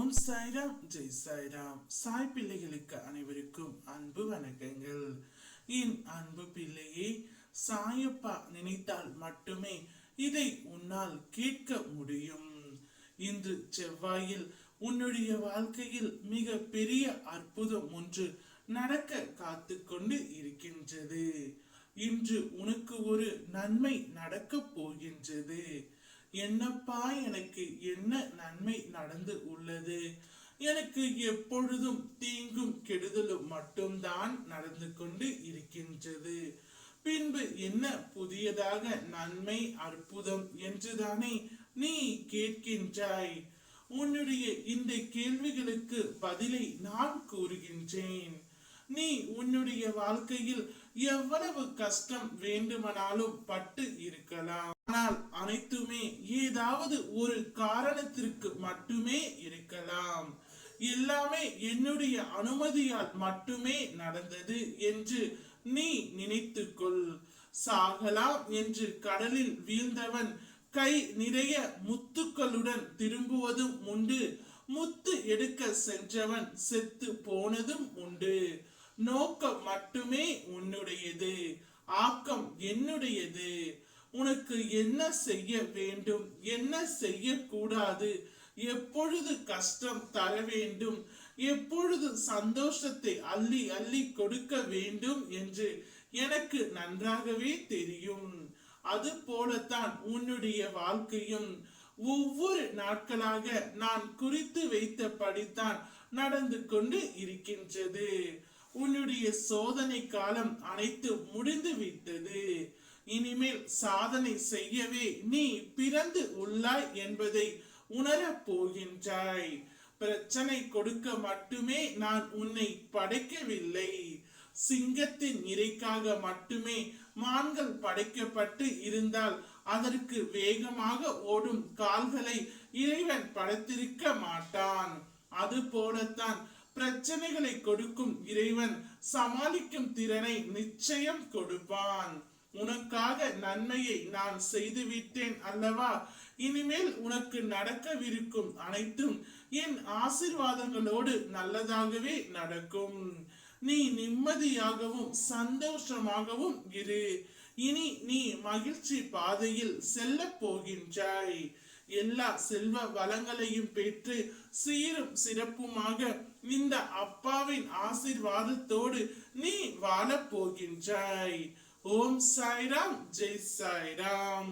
ஓம் சாய்ராம் ஜெய் சாய்ராம். சாய் பிள்ளைகளுக்கு அனைவருக்கும் அன்பு வணக்கங்கள். என் அன்பு பிள்ளையே, சாயப்பா நினைத்தால் மட்டுமே இதை உன்னால் கேட்க முடியும். இன்று செவ்வாயில் உன்னுடைய வாழ்க்கையில் மிக பெரிய அற்புதம் ஒன்று நடக்க காத்து கொண்டு இருக்கின்றது. இன்று உனக்கு ஒரு நன்மை நடக்க போகின்றது. என்னப்பா, எனக்கு என்ன நன்மை நடந்து உள்ளது? எனக்கு எப்பொழுதும் தீங்கும் கெடுதலும் மட்டும்தான் நடந்து கொண்டு இருக்கின்றது. பின்பு என்ன புதியதாக நன்மை அற்புதம் என்றுதானே நீ கேட்கின்றாய்? உன்னுடைய இந்த கேள்விகளுக்கு பதிலை நான் கூறுகின்றேன். நீ உன்னுடைய வாழ்க்கையில் எவ்வளவு கஷ்டம் வேண்டுமானாலும் பட்டு இருக்கலாம். ஆனால் அனைத்துமே ஏதாவது ஒரு காரணத்திற்கு மட்டுமே இருக்கலாம். எல்லாமே என்னுடைய அனுமதியால் மட்டுமே நடந்தது என்று நீ நினைத்துக்கொள். சாகலாம் என்று கடலில் வீழ்ந்தவன் கை நிறைய முத்துக்களுடன் திரும்புவதும் உண்டு. முத்து எடுக்க சென்றவன் செத்து போனதும் உண்டு. நோக்கம் மட்டுமே உன்னுடையது, ஆக்கம் என்னுடையது. உனக்கு என்ன செய்ய வேண்டும், என்ன செய்யக்கூடாது, எப்பொழுது கஷ்டம் தர வேண்டும், எப்பொழுது சந்தோஷத்தை அள்ளி அள்ளி கொடுக்க வேண்டும் என்று எனக்கு நன்றாகவே தெரியும். அது போலத்தான் உன்னுடைய வாழ்க்கையும் ஒவ்வொரு நாட்களாக நான் குறித்து வைத்தபடித்தான் நடந்து கொண்டு இருக்கின்றது. உன்னுடைய சோதனை காலம் அனைத்து முடிந்து விட்டது. இனிமேல் சாதனை செய்யவே நீ பிறந்து உள்ளாய் என்பதை உணரப் போகின்றாய். பிரச்சனை கொடுக்க மட்டுமே நான் உன்னை படைக்கவில்லை. சிங்கத்தின் இறைக்காக மட்டுமே மான்கள் படைக்கப்பட்டு இருந்தால் அதற்கு வேகமாக ஓடும் கால்களை இறைவன் படைத்திருக்க மாட்டான். அது போலத்தான் பிரச்சனைகளை கொடுக்கும் இறைவன் சமாளிக்கும் திறனை நிச்சயம் கொடுப்பான். உனக்காக நன்மையை நான் செய்துவிட்டேன் அல்லவா? இனிமேல் உனக்கு நடக்கவிருக்கும் அனைத்தும் என் ஆசீர்வாதங்களோடு நல்லதாகவே நடக்கும். நீ நிம்மதியாகவும் சந்தோஷமாகவும் இரு. இனி நீ மகிழ்ச்சி பாதையில் செல்ல போகின்றாய். எல்லா செல்வ வளங்களையும் பெற்று சீரும் சிறப்புமாக இந்த அப்பாவின் ஆசீர்வாதத்தோடு நீ வாழப் போகின்றாய். ஓம் சாய்ராம் ஜெய் சாய்ராம்.